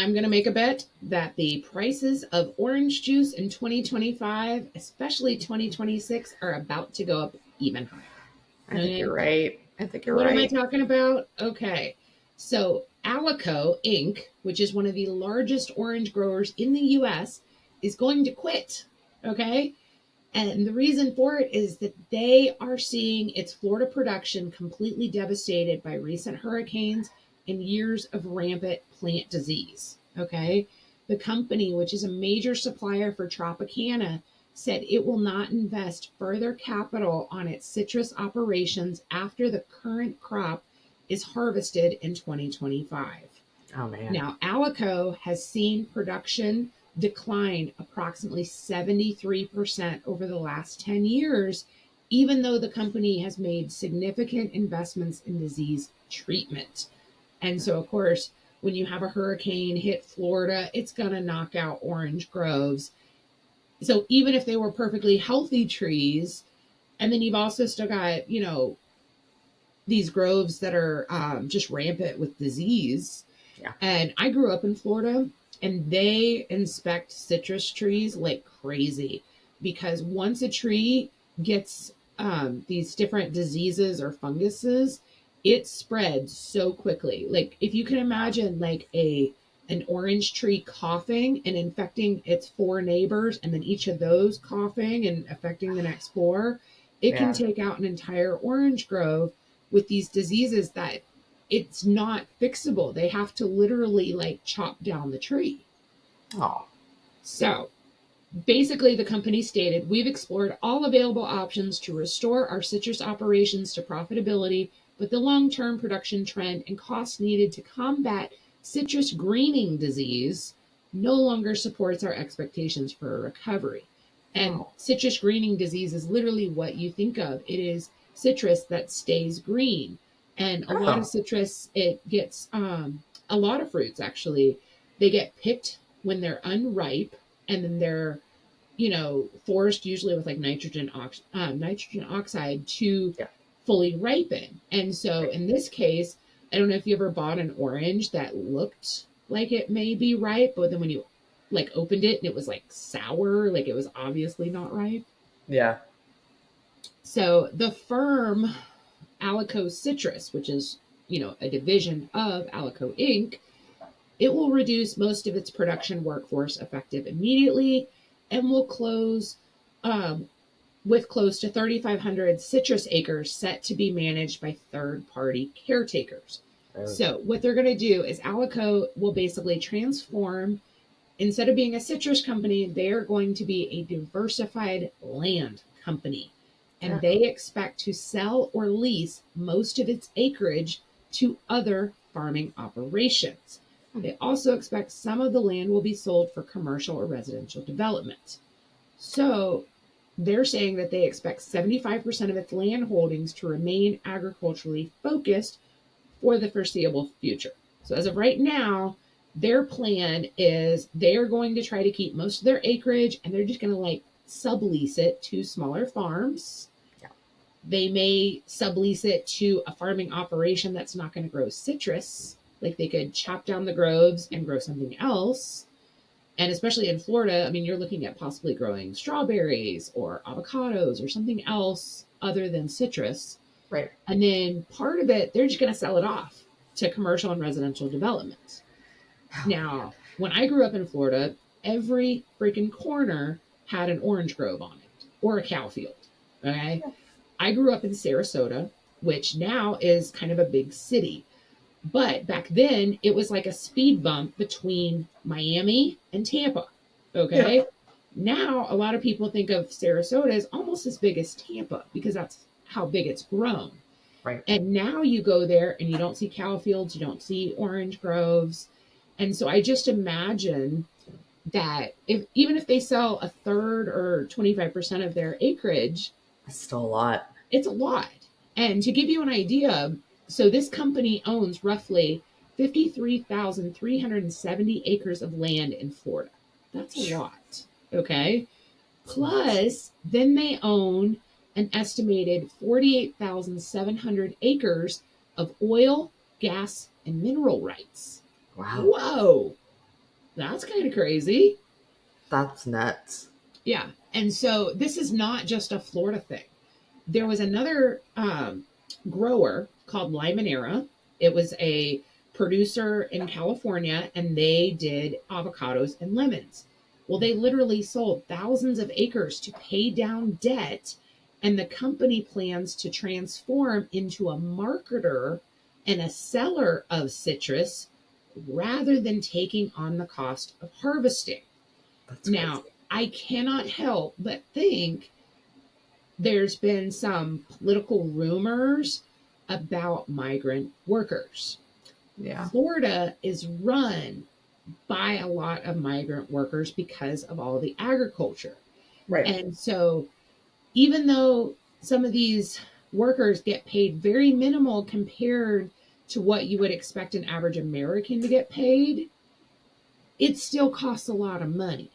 I'm going to make a bet that the prices of orange juice in 2025, especially 2026, are about to go up even higher. I think Okay. you're right. I think you're What am I right. talking about? Okay. So, Alico Inc., which is one of the largest orange growers in the US, is going to quit. Okay. And the reason for it is that they are seeing its Florida production completely devastated by recent hurricanes and years of rampant plant disease. Okay. The company, which is a major supplier for Tropicana, said it will not invest further capital on its citrus operations after the current crop is harvested in 2025. Oh man. Now, Alico has seen production decline approximately 73% over the last 10 years, even though the company has made significant investments in disease treatment. And so, of course, when you have a hurricane hit Florida, it's going to knock out orange groves. So, even if they were perfectly healthy trees, and then you've also still got, these groves that are just rampant with disease. Yeah. And I grew up in Florida, and they inspect citrus trees like crazy because once a tree gets these different diseases or funguses, it spreads so quickly. Like if you can imagine like an orange tree coughing and infecting its four neighbors, and then each of those coughing and affecting the next four, it can Yeah. take out an entire orange grove with these diseases that it's not fixable. They have to literally like chop down the tree. Oh. So basically, the company stated, we've explored all available options to restore our citrus operations to profitability, but the long term production trend and costs needed to combat citrus greening disease no longer supports our expectations for a recovery. And Oh. citrus greening disease is literally what you think of. It is citrus that stays green. And a lot of Oh. citrus, it gets a lot of fruits actually, they get picked when they're unripe, and then they're forced usually with like nitrogen oxide to Yeah. fully ripen. And so Right. in this case, I don't know if you ever bought an orange that looked like it may be ripe, but then when you like opened it and it was like sour, like it was obviously not ripe. Yeah. So the firm Alico Citrus, which is, a division of Alico Inc., it will reduce most of its production workforce effective immediately and will close um, with close to 3,500 citrus acres set to be managed by third party caretakers. Oh. So, what they're going to do is Alico will basically transform, instead of being a citrus company, they are going to be a diversified land company. And Oh. they expect to sell or lease most of its acreage to other farming operations. They also expect some of the land will be sold for commercial or residential development. So they're saying that they expect 75% of its land holdings to remain agriculturally focused for the foreseeable future. So as of right now, their plan is they are going to try to keep most of their acreage, and they're just going to like sublease it to smaller farms. Yeah. They may sublease it to a farming operation that's not going to grow citrus. Like they could chop down the groves and grow something else. And especially in Florida, I mean, you're looking at possibly growing strawberries or avocados or something else other than citrus. Right. And then part of it, they're just going to sell it off to commercial and residential development. Oh man. Now, when I grew up in Florida, every freaking corner had an orange grove on it or a cow field. Okay. I grew up in Sarasota, which now is kind of a big city. But back then, it was like a speed bump between Miami and Tampa. Yeah. Okay. Now, a lot of people think of Sarasota as almost as big as Tampa because that's how big it's grown. Right. And now you go there and you don't see cow fields, you don't see orange groves. And so I just imagine that if even if they sell a third or 25% of their acreage, That's still a lot. it's a lot. And to give you an idea, so this company owns roughly 53,370 acres of land in Florida. That's a lot. Okay. Plus, then they own an estimated 48,700 acres of oil, gas, and mineral rights. Wow. Whoa. That's kind of crazy. That's nuts. Yeah. And so this is not just a Florida thing. There was another grower called Limonera. It was a producer in California, and they did avocados and lemons. Well, they literally sold thousands of acres to pay down debt, and the company plans to transform into a marketer and a seller of citrus rather than taking on the cost of harvesting. That's Now, crazy. I cannot help but think there's been some political rumors about migrant workers. Yeah. Florida is run by a lot of migrant workers because of all the agriculture. Right. And so, even though some of these workers get paid very minimal compared to what you would expect an average American to get paid, it still costs a lot of money.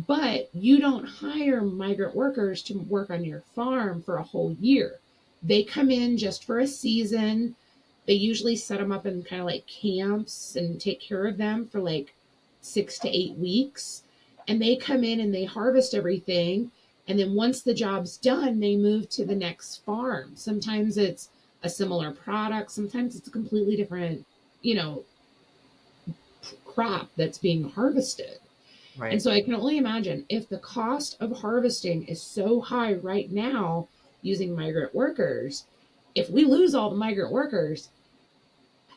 But you don't hire migrant workers to work on your farm for a whole year. They come in just for a season. They usually set them up in kind of like camps and take care of them for like 6 to 8 weeks. And they come in and they harvest everything. And then once the job's done, they move to the next farm. Sometimes it's a similar product, sometimes it's a completely different, you know, crop that's being harvested. Right. And so I can only imagine if the cost of harvesting is so high right now using migrant workers, if we lose all the migrant workers,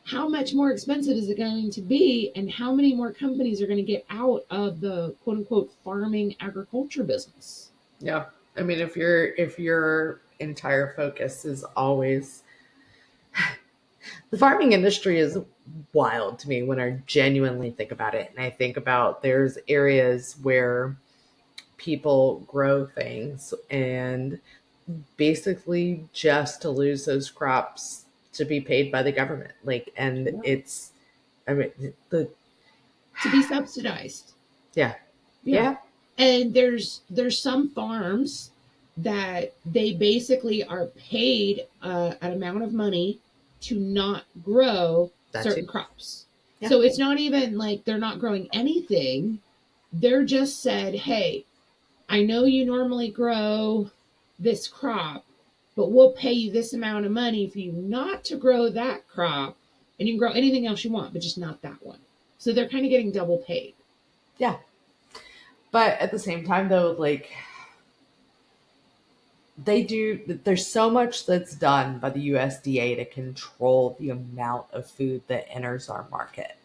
how much more expensive is it going to be? And how many more companies are going to get out of the quote unquote farming agriculture business? Yeah. I mean, if your entire focus is always the farming industry is wild to me when I genuinely think about it. And I think about there's areas where people grow things and basically just to lose those crops to be paid by the government. Like, and Yeah. it's, I mean, To be subsidized. yeah. Yeah. Yeah. And there's some farms that they basically are paid an amount of money to not grow That's certain it. crops. Yeah. So it's not even like they're not growing anything. They're just said, hey, I know you normally grow this crop, but we'll pay you this amount of money for you not to grow that crop. And you can grow anything else you want, but just not that one. So they're kind of getting double paid. Yeah. But at the same time, though, like there's so much that's done by the USDA to control the amount of food that enters our market.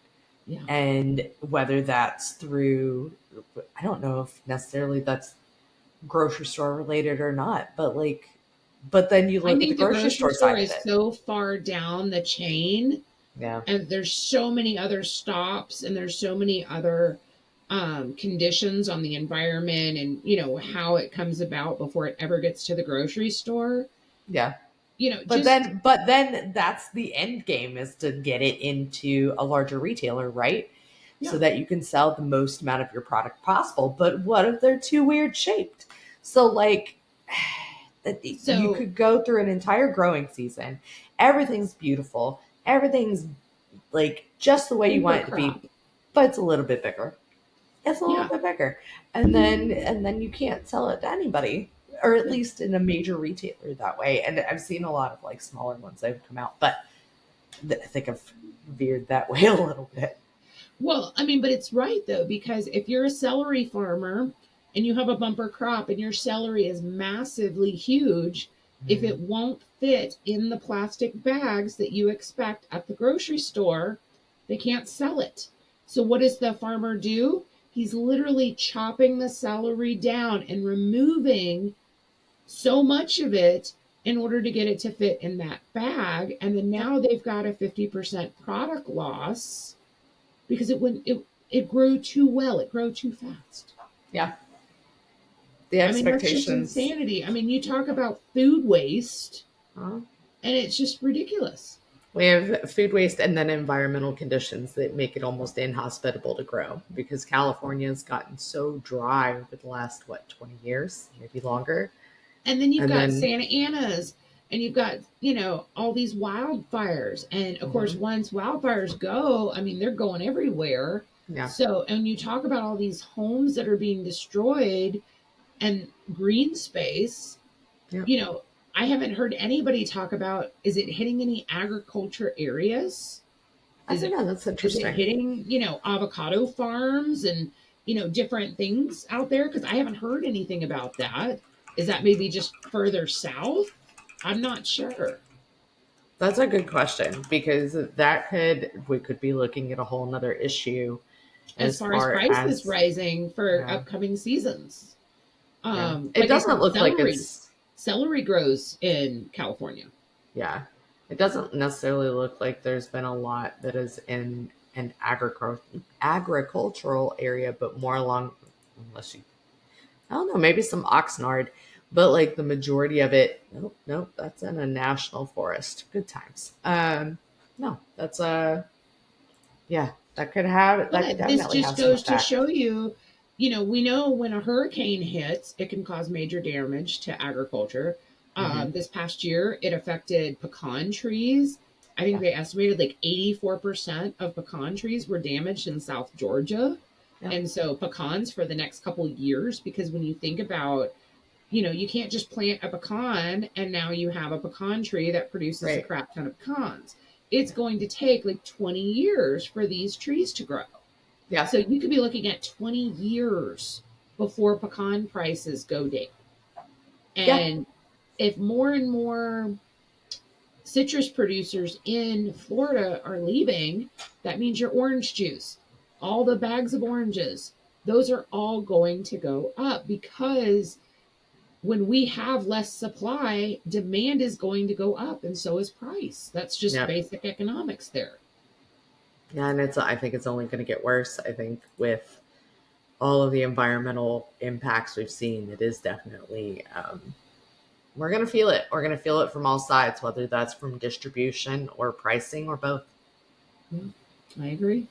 Yeah. And whether that's through, I don't know if necessarily that's grocery store related or not, but then you I look at the think the grocery store store side of is it. so far down the chain, Yeah. and there's so many other stops, and there's so many other conditions on the environment, and how it comes about before it ever gets to the grocery store. Yeah. But Just then that's the end game, is to get it into a larger retailer, right? So yeah. that you can sell the most amount of your product possible. But what if they're too weird shaped? So like you could go through an entire growing season. Everything's beautiful. Everything's like just the way you want it to be, but it's a little bit bigger. It's a little bit bigger. And then you can't sell it to anybody, or at least in a major retailer that way. And I've seen a lot of like smaller ones that have come out, but I think I've veered that way a little bit. Well, I mean, but it's right though, because if you're a celery farmer and you have a bumper crop and your celery is massively huge, if it won't fit in the plastic bags that you expect at the grocery store, they can't sell it. So what does the farmer do? He's literally chopping the celery down and removing so much of it in order to get it to fit in that bag. And then now they've got a 50% product loss because it grew too well. It grew too fast. Yeah. The expectations. That's just insanity. I mean, you talk about food waste, and it's just ridiculous. We have food waste and then environmental conditions that make it almost inhospitable to grow, because California has gotten so dry over the last, 20 years, maybe longer. And then you've got Santa Ana's and you've got, all these wildfires. And of course, Mhm. once wildfires go, I mean, they're going everywhere. Yeah. So, and you talk about all these homes that are being destroyed and green space, Yeah. you know, I haven't heard anybody talk about, is it hitting any agriculture areas? I Is don't it know. That's is it interesting. hitting, avocado farms and, different things out there? Because I haven't heard anything about that. Is that maybe just further south? I'm not sure. That's a good question because we could be looking at a whole nother issue As as far as far prices as, rising for yeah, upcoming seasons. yeah. It Like I doesn't said, look like it's, celery grows in California. yeah. It doesn't necessarily look like there's been a lot that is in an agricultural area, but more along, unless you, I don't know, maybe some Oxnard, but like the majority of it, nope, nope, that's in a national forest. Good times. No, that's yeah, that could But this definitely just have some goes to effect. show you, we know when a hurricane hits, it can cause major damage to agriculture. Hmm. This past year, it affected pecan trees. I think Yeah, they estimated like 84% of pecan trees were damaged in South Georgia. yeah, And so pecans for the next couple years, because when you think about, you can't just plant a pecan and now you have a pecan tree that produces a right. crap ton of pecans. It's Yeah, going to take like 20 years for these trees to grow. yeah, So you could be looking at 20 years before pecan prices go down. yeah, And if more and more citrus producers in Florida are leaving, that means your orange juice, all the bags of oranges, those are all going to go up because when we have less supply, demand is going to go up and so is price. That's just yeah. basic economics there. Yeah, and I think it's only going to get worse. I think with all of the environmental impacts we've seen, it is definitely, we're going to feel it. We're going to feel it from all sides, whether that's from distribution or pricing or both. Yeah, I agree.